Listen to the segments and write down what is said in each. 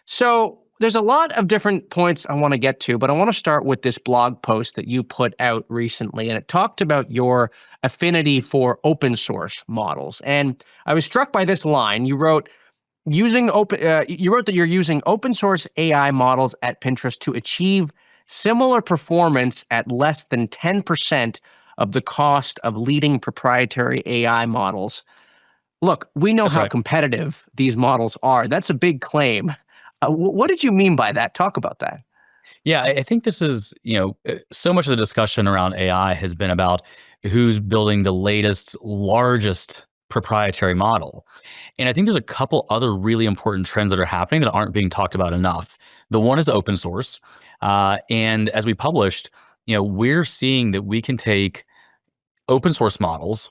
So there's a lot of different points I want to get to, but I want to start with this blog post that you put out recently, and it talked about your affinity for open source models. And I was struck by this line. You wrote that you're using open source AI models at Pinterest to achieve similar performance at less than 10% of the cost of leading proprietary AI models. Look, we know That's how right. competitive these models are. That's a big claim. What did you mean by that? Talk about that. Yeah, I think this is, so much of the discussion around AI has been about who's building the latest, largest proprietary model. And I think there's a couple other really important trends that are happening that aren't being talked about enough. The one is open source. And as we published, we're seeing that we can take open source models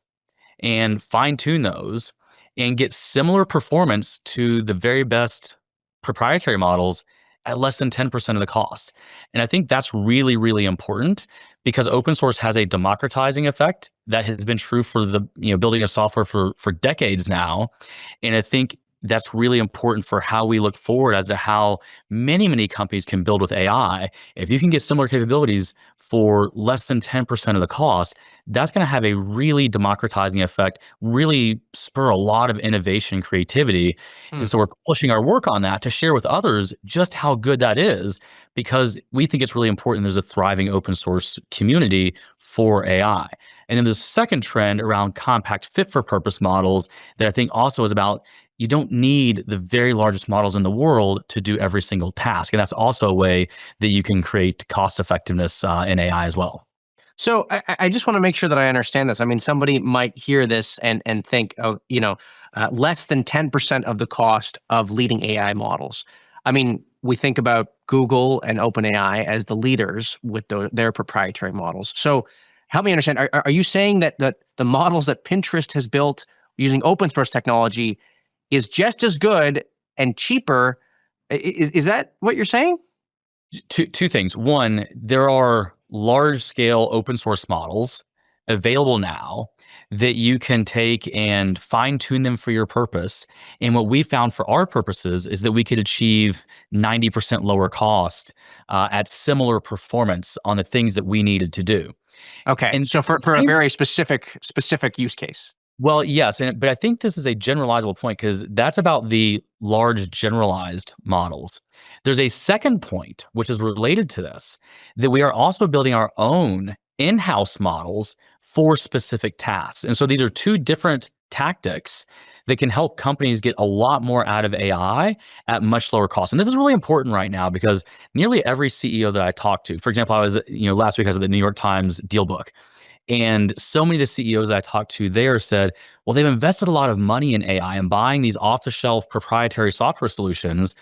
and fine tune those and get similar performance to the very best proprietary models at less than 10% of the cost. And I think that's really, really important because open source has a democratizing effect that has been true for the building of software for decades now. And I think that's really important for how we look forward as to how many companies can build with AI. If you can get similar capabilities for less than 10% of the cost, that's going to have a really democratizing effect, really spur a lot of innovation and creativity. Hmm. And so we're pushing our work on that to share with others just how good that is, because we think it's really important there's a thriving open source community for AI. And then the second trend around compact fit for purpose models that I think also is about you don't need the very largest models in the world to do every single task. And that's also a way that you can create cost effectiveness in AI as well. So I just want to make sure that I understand this. I mean, somebody might hear this and think, oh, less than 10% of the cost of leading AI models. I mean, we think about Google and OpenAI as the leaders with their proprietary models. So help me understand. Are you saying that the models that Pinterest has built using open source technology is just as good and cheaper? Is that what you're saying? Two things. One, there are large scale open source models available now that you can take and fine tune them for your purpose. And what we found for our purposes is that we could achieve 90% lower cost at similar performance on the things that we needed to do. Okay, And so at the for a same very specific use case. Well, yes, but I think this is a generalizable point because that's about the large generalized models. There's a second point, which is related to this, that we are also building our own in-house models for specific tasks. And so these are two different tactics that can help companies get a lot more out of AI at much lower cost. And this is really important right now because nearly every CEO that I talk to, for example, last week I was at the New York Times Dealbook. And so many of the CEOs that I talked to there said, well, they've invested a lot of money in AI and buying these off the shelf proprietary software solutions,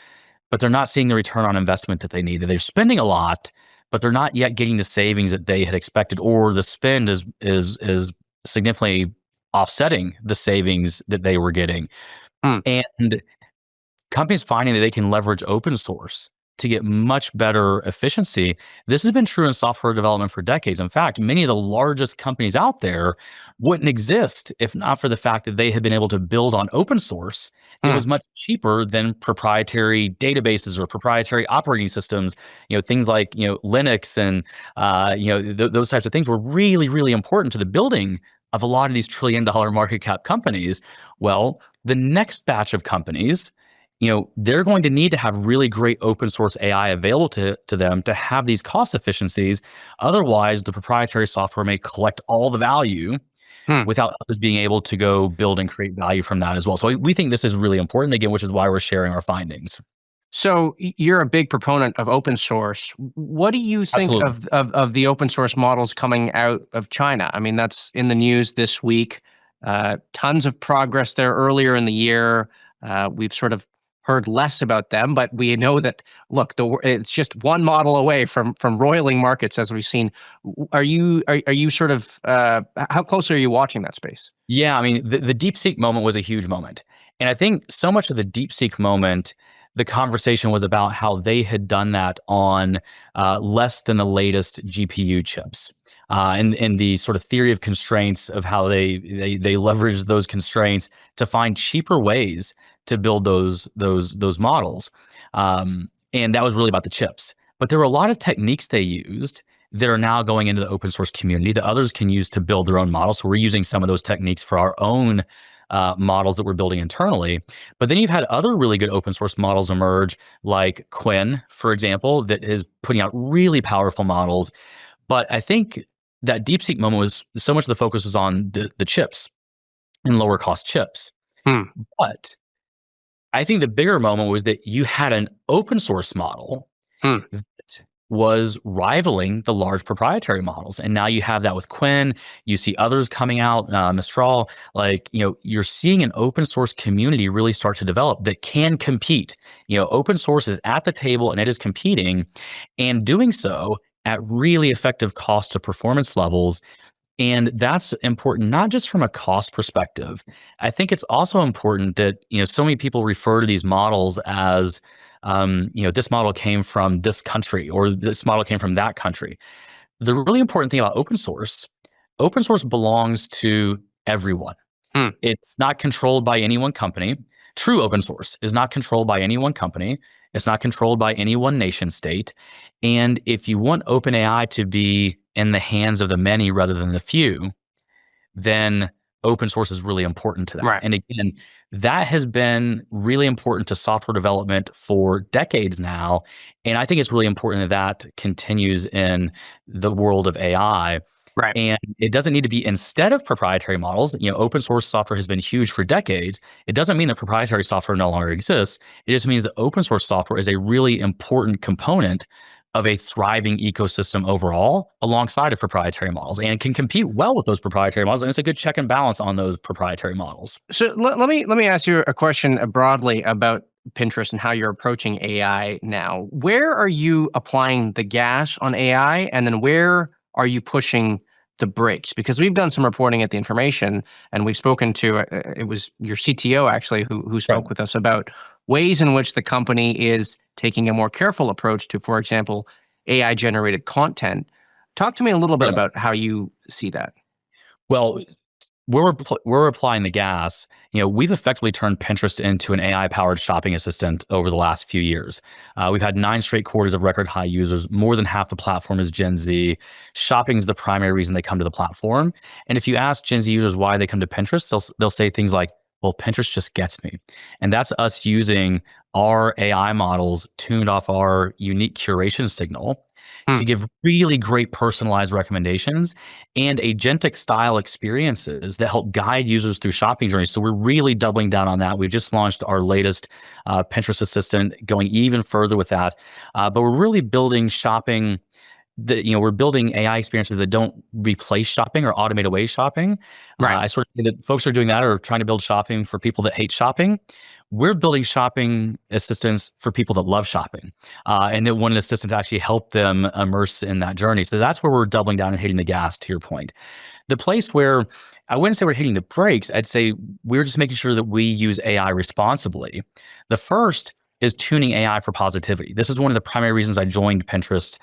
but they're not seeing the return on investment that they need. They're spending a lot, but they're not yet getting the savings that they had expected, or the spend is significantly offsetting the savings that they were getting. Hmm. And companies finding that they can leverage open source to get much better efficiency. This has been true in software development for decades. In fact, many of the largest companies out there wouldn't exist if not for the fact that they had been able to build on open source that Hmm. was much cheaper than proprietary databases or proprietary operating systems. Things like Linux and those types of things were really, really important to the building of a lot of these trillion-dollar market cap companies. Well, the next batch of companies, they're going to need to have really great open source AI available to them to have these cost efficiencies. Otherwise, the proprietary software may collect all the value Hmm. without others being able to go build and create value from that as well. So we think this is really important, again, which is why we're sharing our findings. So you're a big proponent of open source. What do you think Absolutely. of the open source models coming out of China? I mean, that's in the news this week. Tons of progress there earlier in the year. We've sort of heard less about them, but we know that look, it's just one model away from roiling markets as we've seen. Are you sort of how close are you watching that space? Yeah, I mean, the DeepSeek moment was a huge moment. And I think so much of the DeepSeek moment, the conversation was about how they had done that on less than the latest GPU chips. And the sort of theory of constraints of how they leveraged those constraints to find cheaper ways to build those models, and that was really about the chips. But there were a lot of techniques they used that are now going into the open source community that others can use to build their own models. So we're using some of those techniques for our own models that we're building internally. But then you've had other really good open source models emerge, like Quinn, for example, that is putting out really powerful models. But I think that DeepSeek moment was so much of the focus was on the chips and lower cost chips. But I think the bigger moment was that you had an open source model that was rivaling the large proprietary models. And now you have that with Quinn. You see others coming out, Mistral. Like, you're seeing an open source community really start to develop that can compete. Open source is at the table and it is competing and doing so at really effective cost to performance levels. And that's important, not just from a cost perspective. I think it's also important that, so many people refer to these models as, this model came from this country or this model came from that country. The really important thing about open source belongs to everyone. It's not controlled by any one company. True open source is not controlled by any one company. It's not controlled by any one nation state. And if you want OpenAI to be in the hands of the many rather than the few, then open source is really important to that. Right. And again, that has been really important to software development for decades now. And I think it's really important that continues in the world of AI. Right. And it doesn't need to be instead of proprietary models. Open source software has been huge for decades. It doesn't mean that proprietary software no longer exists. It just means that open source software is a really important component of a thriving ecosystem overall, alongside of proprietary models, and can compete well with those proprietary models. And it's a good check and balance on those proprietary models. So let me ask you a question broadly about Pinterest and how you're approaching AI now. Where are you applying the gas on AI, and then where are you pushing the brakes? Because we've done some reporting at The Information, and we've spoken to it was your CTO actually who spoke with us about ways in which the company is taking a more careful approach to, for example, AI generated content. Talk to me a little bit about how you see that. Well, we're applying the gas. We've effectively turned Pinterest into an AI-powered shopping assistant over the last few years. We've had 9 straight quarters of record high users. More than half the platform is Gen Z. Shopping is the primary reason they come to the platform. And if you ask Gen Z users why they come to Pinterest, they'll say things like, well, Pinterest just gets me. And that's us using our AI models tuned off our unique curation signal to give really great personalized recommendations and agentic style experiences that help guide users through shopping journeys. So we're really doubling down on that. We just launched our latest Pinterest assistant, going even further with that. But we're really building shopping we're building AI experiences that don't replace shopping or automate away shopping. Right. I sort of think that folks are doing that or trying to build shopping for people that hate shopping. We're building shopping assistants for people that love shopping, and that want an assistant to actually help them immerse in that journey. So that's where we're doubling down and hitting the gas, to your point. The place where I wouldn't say we're hitting the brakes, I'd say we're just making sure that we use AI responsibly. The first is tuning AI for positivity. This is one of the primary reasons I joined Pinterest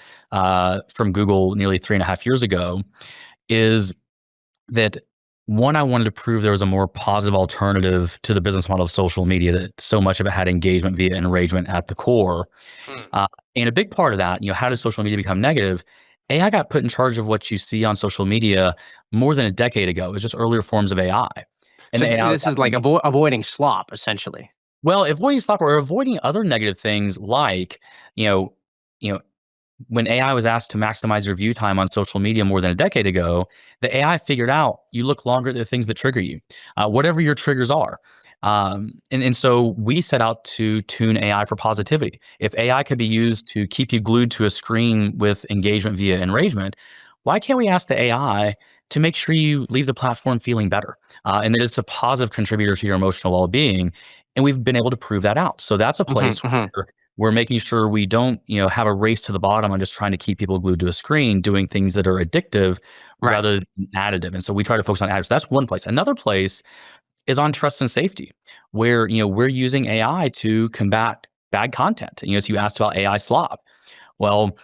from Google nearly 3.5 years ago, is that one, I wanted to prove there was a more positive alternative to the business model of social media, that so much of it had engagement via enragement at the core. And a big part of that, how does social media become negative? AI got put in charge of what you see on social media more than a decade ago. It was just earlier forms of AI. And so AI this is like avoiding slop, essentially. Well, avoiding slop or avoiding other negative things like, when AI was asked to maximize your view time on social media more than a decade ago, the AI figured out you look longer at the things that trigger you, whatever your triggers are. And so we set out to tune AI for positivity. If AI could be used to keep you glued to a screen with engagement via enragement, why can't we ask the AI to make sure you leave the platform feeling better, and that it's a positive contributor to your emotional well-being? And we've been able to prove that out. So that's a place where we're making sure we don't, have a race to the bottom on just trying to keep people glued to a screen, doing things that are addictive rather than additive. And so we try to focus on additive. So that's one place. Another place is on trust and safety, where, we're using AI to combat bad content. So you asked about AI slop. Well,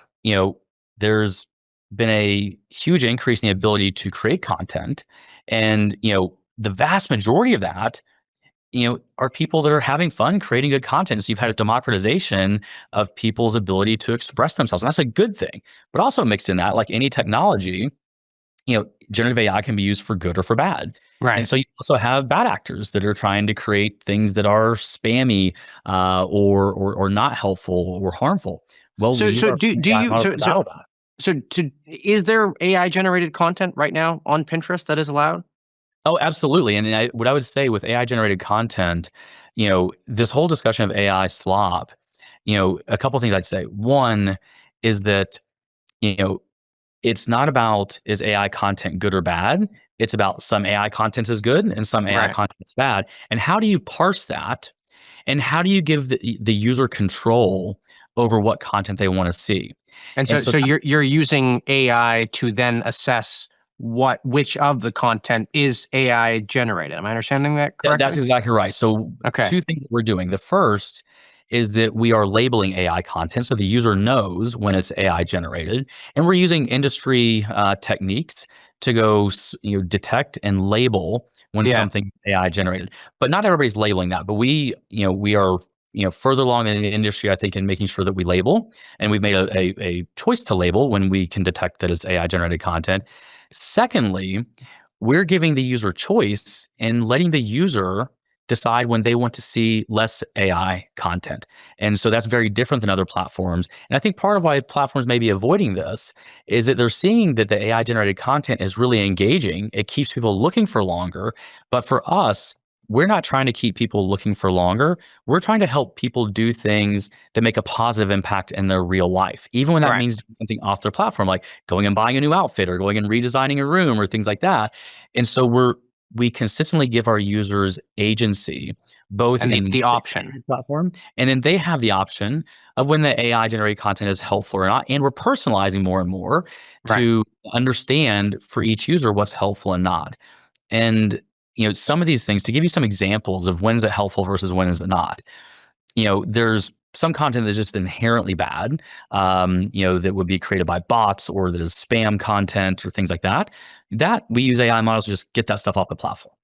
there's been a huge increase in the ability to create content. And, the vast majority of that are people that are having fun creating good content. So you've had a democratization of people's ability to express themselves. And that's a good thing. But also mixed in that, like any technology, generative AI can be used for good or for bad. Right. And so you also have bad actors that are trying to create things that are spammy or not helpful or harmful. Well, So we use so our do AI you models so to so battle that. is there AI generated content right now on Pinterest that is allowed? Oh, absolutely. And what I would say with AI generated content, this whole discussion of AI slop, a couple things I'd say. One is that, you know, it's not about is AI content good or bad. It's about some AI content is good and some AI Right. content is bad. And how do you parse that? And how do you give the user control over what content they want to see? And And so so so you're using AI to then assess which of the content is AI generated. Am I understanding that That's correctly? exactly right. So Okay. two things that we're doing. The first is that we are labeling AI content so the user knows when it's AI generated, and we're using industry techniques to go detect and label when Yeah. something AI generated. But not everybody's labeling that. But we are further along in the industry, I think, in making sure that we label, and we've made a choice to label when we can detect that it's AI generated content. Secondly, we're giving the user choice and letting the user decide when they want to see less AI content. And so that's very different than other platforms. And I think part of why platforms may be avoiding this is that they're seeing that the AI generated content is really engaging. It keeps people looking for longer. But for us, we're not trying to keep people looking for longer. We're trying to help people do things that make a positive impact in their real life, even when that Right. means doing something off their platform, like going and buying a new outfit or going and redesigning a room or things like that. And so we consistently give our users agency, both And in the what they see option. on the platform, and then they have the option of when the AI generated content is helpful or not. And we're personalizing more and more Right. to understand for each user what's helpful and not. And some of these things, to give you some examples of when is it helpful versus when is it not. There's some content that's just inherently bad, that would be created by bots or that is spam content or things like that. That we use AI models to just get that stuff off the platform.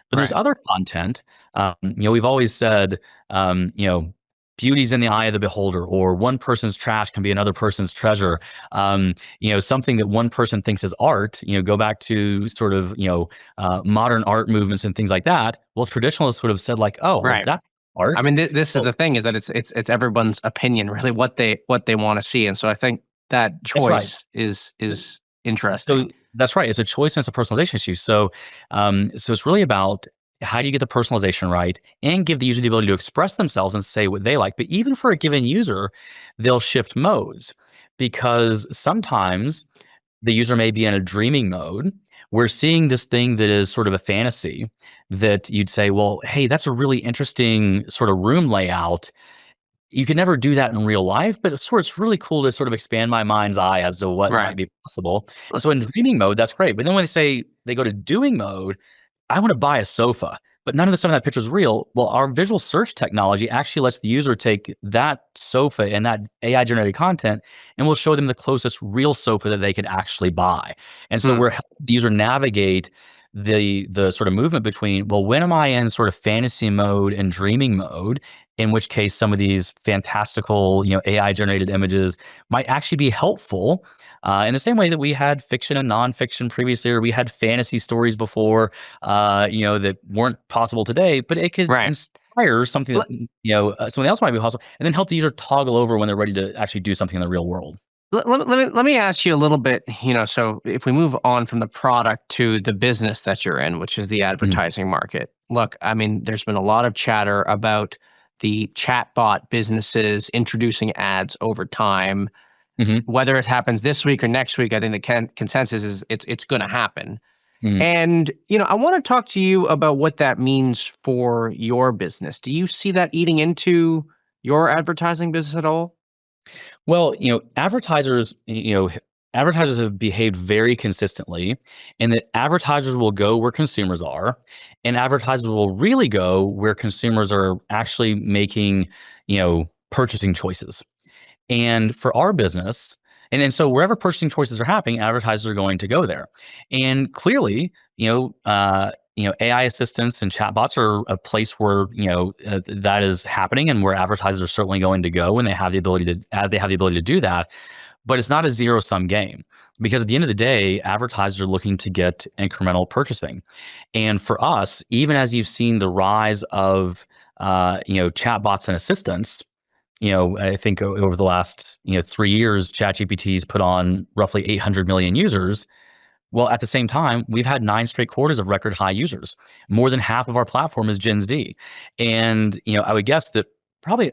But there's Right. other content, we've always said, beauty's in the eye of the beholder, or one person's trash can be another person's treasure. Something that one person thinks is art, go back to sort of, modern art movements and things like that. Well, traditionalists would have said like, oh, well, Right. that's I art. mean, this is Well, the thing is that it's everyone's opinion, really, what they want to see, and so I think that that's right. choice is So interesting. that's right. It's a choice and it's a personalization issue. So it's really about how do you get the personalization right and give the user the ability to express themselves and say what they like. But even for a given user, they'll shift modes because sometimes the user may be in a dreaming mode. We're seeing this thing that is sort of a fantasy that you'd say, well, hey, that's a really interesting sort of room layout. You can never do that in real life, but it's really cool to sort of expand my mind's eye as to what Right. might be possible. And so in dreaming mode, that's great. But then when they say they go to doing mode, I want to buy a sofa, but none of the stuff in that picture is real. Well, our visual search technology actually lets the user take that sofa and that AI generated content and will show them the closest real sofa that they could actually buy. And so Hmm. we're helping the user navigate the sort of movement between, well, when am I in sort of fantasy mode and dreaming mode, in which case some of these fantastical, AI generated images might actually be helpful, in the same way that we had fiction and nonfiction previously, or we had fantasy stories before, that weren't possible today, but it could Right. inspire something that, something else might be possible, and then help the user toggle over when they're ready to actually do something in the real world. Let me ask you a little bit, so if we move on from the product to the business that you're in, which is the Mhm. advertising market. Look, I mean, there's been a lot of chatter about the chatbot businesses introducing ads over time. Mhm. Whether it happens this week or next week, I think the consensus is it's going to happen. Mhm. And I want to talk to you about what that means for your business. Do you see that eating into your advertising business at all? Well, advertisers have behaved very consistently, and that advertisers will go where consumers are, and advertisers will really go where consumers are actually making, purchasing choices. And for our business, and so wherever purchasing choices are happening, advertisers are going to go there. And clearly, AI assistants and chatbots are a place where that is happening, and where advertisers are certainly going to go when they have the ability to, as they have the ability to do that. But it's not a zero sum game, because at the end of the day, advertisers are looking to get incremental purchasing. And for us, even as you've seen the rise of chatbots and assistants, I think over the last 3 years, ChatGPT's put on roughly 800 million users. Well, at the same time, we've had 9 straight quarters of record high users. More than half of our platform is Gen Z. And, I would guess that probably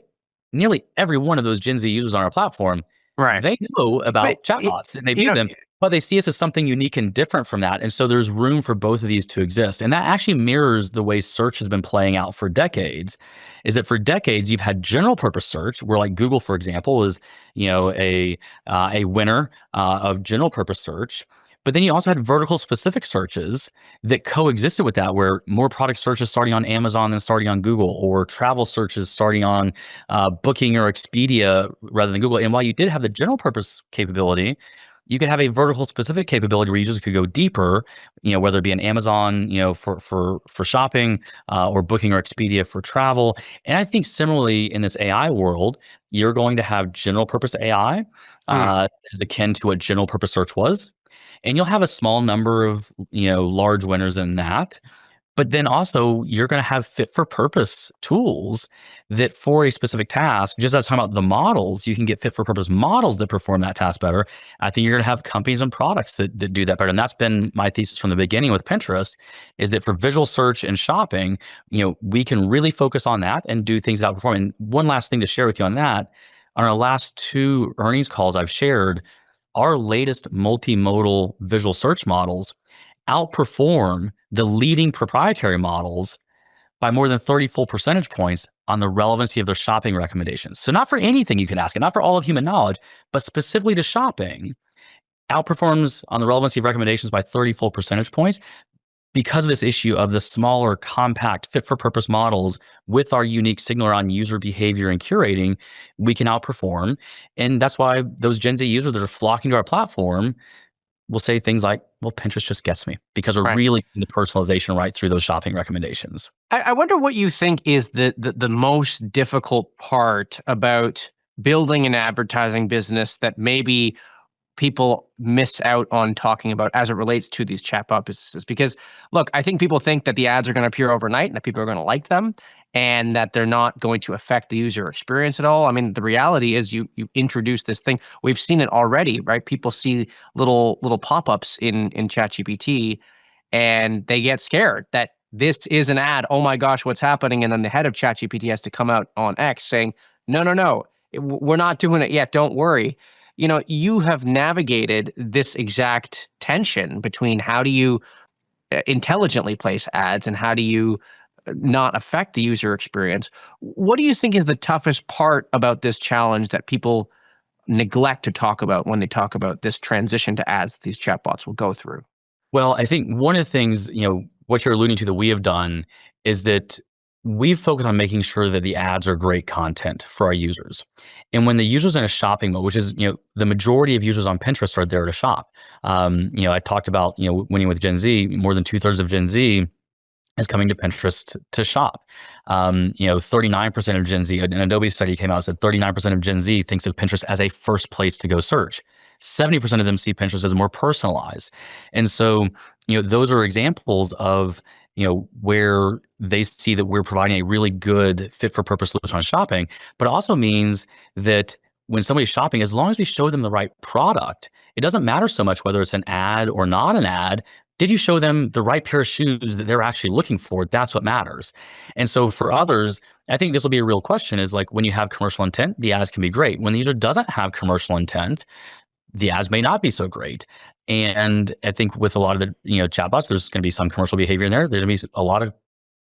nearly every one of those Gen Z users on our platform, Right. they know about But chatbots and they've you used know, them, but they see us as something unique and different from that. And so there's room for both of these to exist. And that actually mirrors the way search has been playing out for decades. Is that for decades, you've had general purpose search, where like Google, for example, is, a winner of general purpose search. But then you also had vertical specific searches that coexisted with that, where more product searches starting on Amazon than starting on Google, or travel searches starting on Booking or Expedia rather than Google. And while you did have the general purpose capability, you could have a vertical specific capability where users could go deeper, whether it be an Amazon, for shopping, or Booking or Expedia for travel. And I think similarly in this AI world, you're going to have general purpose AI, is akin to what general purpose search was. And you'll have a small number of, large winners in that. But then also you're going to have fit for purpose tools that for a specific task, just as talking about the models, you can get fit for purpose models that perform that task better. I think you're going to have companies and products that do that better. And that's been my thesis from the beginning with Pinterest, is that for visual search and shopping, we can really focus on that and do things that outperform. And one last thing to share with you on that, on our last 2 earnings calls I've shared, our latest multimodal visual search models outperform the leading proprietary models by more than 30 full percentage points on the relevancy of their shopping recommendations. So not for anything you can ask it, not for all of human knowledge, but specifically to shopping, outperforms on the relevancy of recommendations by 30 full percentage points, because of this issue of the smaller, compact, fit-for-purpose models with our unique signal around user behavior and curating, we can outperform. And that's why those Gen Z users that are flocking to our platform will say things like, well, Pinterest just gets me, because we're really getting the personalization right through those shopping recommendations. I wonder what you think is the most difficult part about building an advertising business that maybe people miss out on talking about as it relates to these chatbot businesses. Because look, I think people think that the ads are going to appear overnight and that people are going to like them and that they're not going to affect the user experience at all. I mean, the reality is you introduce this thing. We've seen it already, right? People see little pop-ups in ChatGPT and they get scared that this is an ad. Oh my gosh, what's happening? And then the head of ChatGPT has to come out on X saying, no, we're not doing it yet. Don't worry. You have navigated this exact tension between how do you intelligently place ads and how do you not affect the user experience. What do you think is the toughest part about this challenge that people neglect to talk about when they talk about this transition to ads that these chatbots will go through? Well, I think one of the things, what you're alluding to that we have done is that we've focused on making sure that the ads are great content for our users. And when the user's in a shopping mode, which is, the majority of users on Pinterest are there to shop. I talked about, winning with Gen Z, more than 2/3 of Gen Z is coming to Pinterest to shop. 39% of Gen Z, an Adobe study came out and said 39% of Gen Z thinks of Pinterest as a first place to go search. 70% of them see Pinterest as more personalized. And so, those are examples of, where they see that we're providing a really good fit for purpose solution on shopping, but it also means that when somebody's shopping, as long as we show them the right product, it doesn't matter so much whether it's an ad or not an ad. Did you show them the right pair of shoes that they're actually looking for? That's what matters. And so for others, I think this will be a real question, is like when you have commercial intent, the ads can be great. When the user doesn't have commercial intent, the ads may not be so great. And I think with a lot of the chatbots, there's going to be some commercial behavior in there. There's going to be a lot of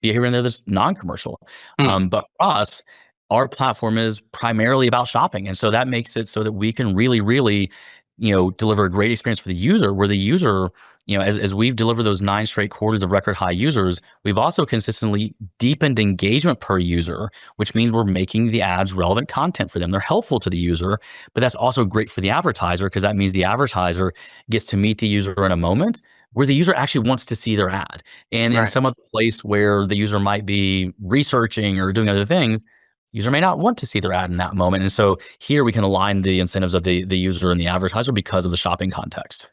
behavior in there that's non-commercial. But for us, our platform is primarily about shopping, and so that makes it so that we can really, really, deliver a great experience for the user. Where the user, as we've delivered those 9 straight quarters of record high users, we've also consistently deepened engagement per user, which means we're making the ads relevant content for them. They're helpful to the user, but that's also great for the advertiser, because that means the advertiser gets to meet the user in a moment where the user actually wants to see their ad. And in Right. some other place where the user might be researching or doing other things, user may not want to see their ad in that moment. And so here we can align the incentives of the user and the advertiser because of the shopping context.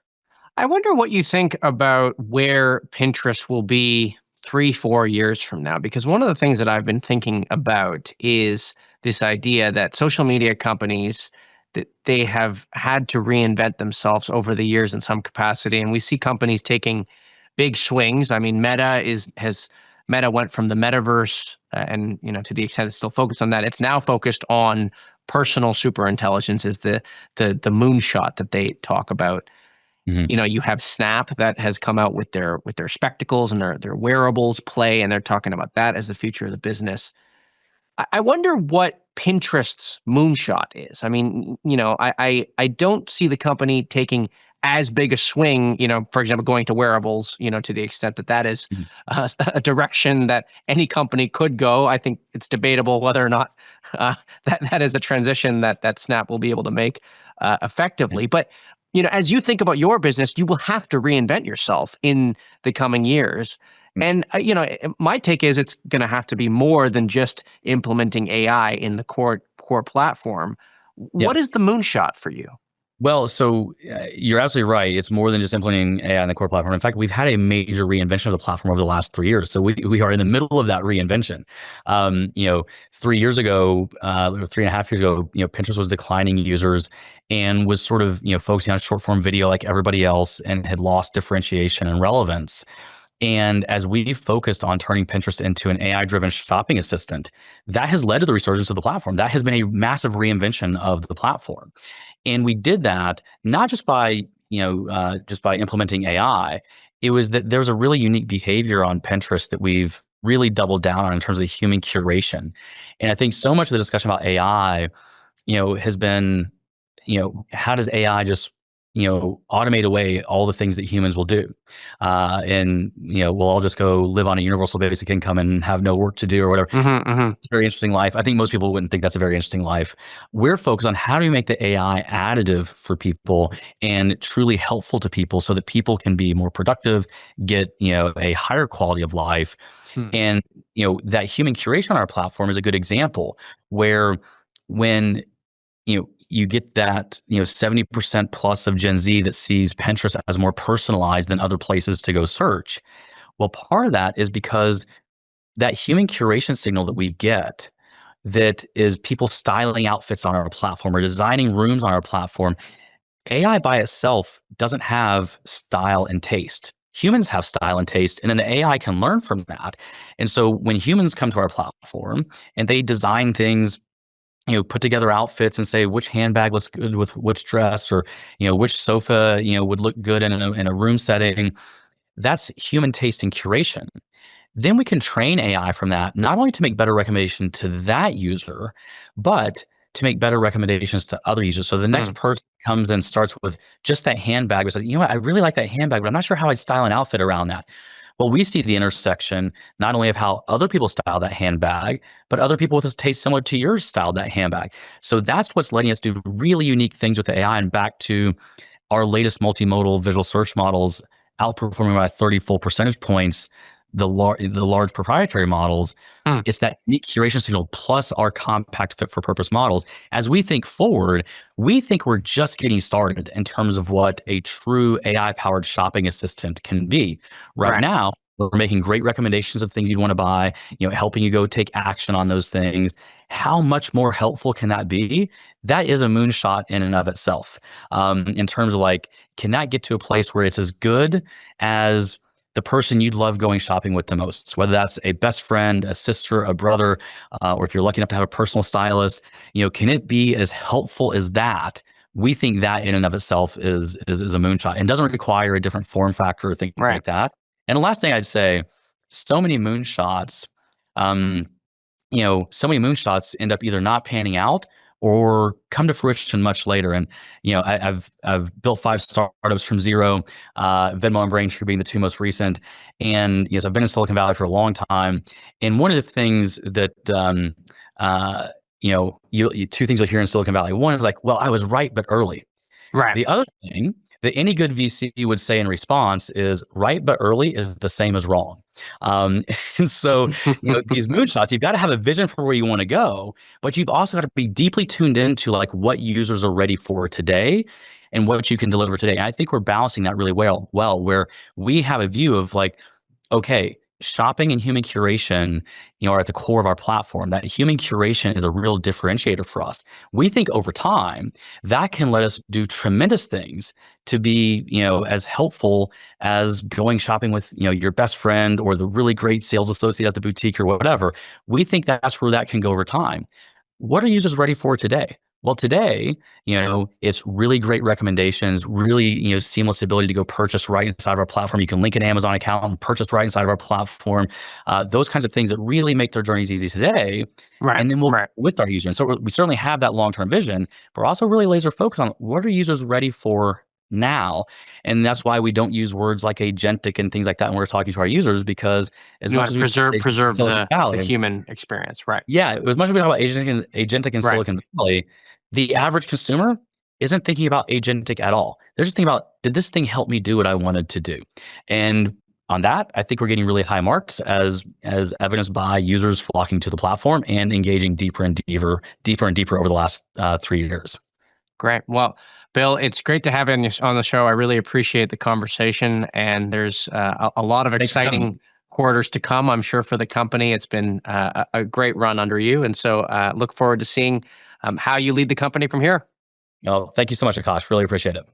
I wonder what you think about where Pinterest will be 3, 4 years from now, because one of the things that I've been thinking about is this idea that social media companies, that they have had to reinvent themselves over the years in some capacity, and we see companies taking big swings. I mean, Meta went from the metaverse, and to the extent it's still focused on that, it's now focused on personal super intelligence, is the moonshot that they talk about. Mhm. You have Snap that has come out with their spectacles and their wearables play, and they're talking about that as the future of the business. I wonder what Pinterest's moonshot is. I mean, I don't see the company taking as big a swing, for example, going to wearables, to the extent that that is Mhm. a direction that any company could go. I think it's debatable whether or not that is a transition that Snap will be able to make effectively. But as you think about your business, you will have to reinvent yourself in the coming years. And my take is it's going to have to be more than just implementing AI in the core platform. Yeah. What is the moonshot for you? Well, so you're absolutely right. It's more than just implementing AI on the core platform. In fact, we've had a major reinvention of the platform over the last 3 years. So we are in the middle of that reinvention. 3 years ago, or 3.5 years ago, Pinterest was declining users and was sort of, focusing on short form video like everybody else and had lost differentiation and relevance. And as we focused on turning Pinterest into an AI-driven shopping assistant, that has led to the resurgence of the platform. That has been a massive reinvention of the platform. And we did that not just by, just by implementing AI. It was that there's a really unique behavior on Pinterest that we've really doubled down on in terms of human curation. And I think so much of the discussion about AI, has been, how does AI just, automate away all the things that humans will do? And, we'll all just go live on a universal basic income and have no work to do or whatever. Hmm. Hmm. It's a very interesting life. I think most people wouldn't think that's a very interesting life. We're focused on how do we make the AI additive for people and truly helpful to people so that people can be more productive, get, a higher quality of life. Hmm. And, that human curation on our platform is a good example where when, you get that, 70% plus of Gen Z that sees Pinterest as more personalized than other places to go search. Well, part of that is because that human curation signal that we get, that is people styling outfits on our platform or designing rooms on our platform, AI by itself doesn't have style and taste. Humans have style and taste, and then the AI can learn from that. And so when humans come to our platform and they design things, put together outfits and say which handbag looks good with which dress, or which sofa would look good in a room setting, that's human taste and curation. Then we can train AI from that, not only to make better recommendation to that user, but to make better recommendations to other users. So the Hmm. next person comes and starts with just that handbag, but says, I really like that handbag, but I'm not sure how I'd style an outfit around that. Well, we see the intersection not only of how other people style that handbag, but other people with a taste similar to yours style that handbag. So that's what's letting us do really unique things with AI. And back to our latest multimodal visual search models outperforming by 30 full percentage points the large proprietary models. Hmm. It's that unique curation signal plus our compact fit for purpose models. As we think forward, we think we're just getting started in terms of what a true AI powered shopping assistant can be. Right Right. now, we're making great recommendations of things you'd want to buy, helping you go take action on those things. How much more helpful can that be? That is a moonshot in and of itself. In terms of like, can that get to a place where it's as good as the person you'd love going shopping with the most, whether that's a best friend, a sister, a brother, or if you're lucky enough to have a personal stylist, can it be as helpful as that? We think that in and of itself is a moonshot and doesn't require a different form factor or things Right. like that. And the last thing I'd say, so many moonshots, um, so many moonshots end up either not panning out or come to fruition much later. And I've built 5 startups from zero, Venmo and Braintree being the 2 most recent. And yes, I've been in Silicon Valley for a long time. And one of the things that two things you'll hear in Silicon Valley. One is like, well, I was right but early. Right. The other thing any good VC would say in response is right but early is the same as wrong. And so, these moonshots, you've got to have a vision for where you want to go, but you've also got to be deeply tuned into like what users are ready for today and what you can deliver today. And I think we're balancing that really well, where we have a view of like, okay, shopping and human curation, are at the core of our platform. That human curation is a real differentiator for us. We think over time that can let us do tremendous things to be, as helpful as going shopping with, your best friend or the really great sales associate at the boutique or whatever. We think that's where that can go over time. What are users ready for today? Well, today, it's really great recommendations, really, seamless ability to go purchase right inside of our platform. You can link an Amazon account and purchase right inside of our platform. Those kinds of things that really make their journeys easy today. Right. And then we'll right. with our users. So we certainly have that long-term vision, but we're also really laser focused on what are users ready for now. And that's why we don't use words like agentic and things like that when we're talking to our users, because as You much want to as we preserve Silicon the Valley, human experience, right? yeah, as much as we talk about agentic in Right. Silicon Valley, the average consumer isn't thinking about agentic at all. They're just thinking about, did this thing help me do what I wanted to do? And on that, I think we're getting really high marks as evidenced by users flocking to the platform and engaging deeper and deeper over the last 3 years. Great. Well, Bill, it's great to have you on the show. I really appreciate the conversation, and there's a lot of Thanks for having me. exciting quarters to come, I'm sure, for the company. It's been a great run under you, and so look forward to seeing how you lead the company from here. Oh, thank you so much, Akash. Really appreciate it.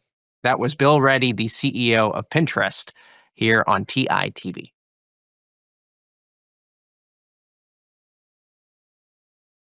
That was Bill Ready, the CEO of Pinterest, here on TI TV.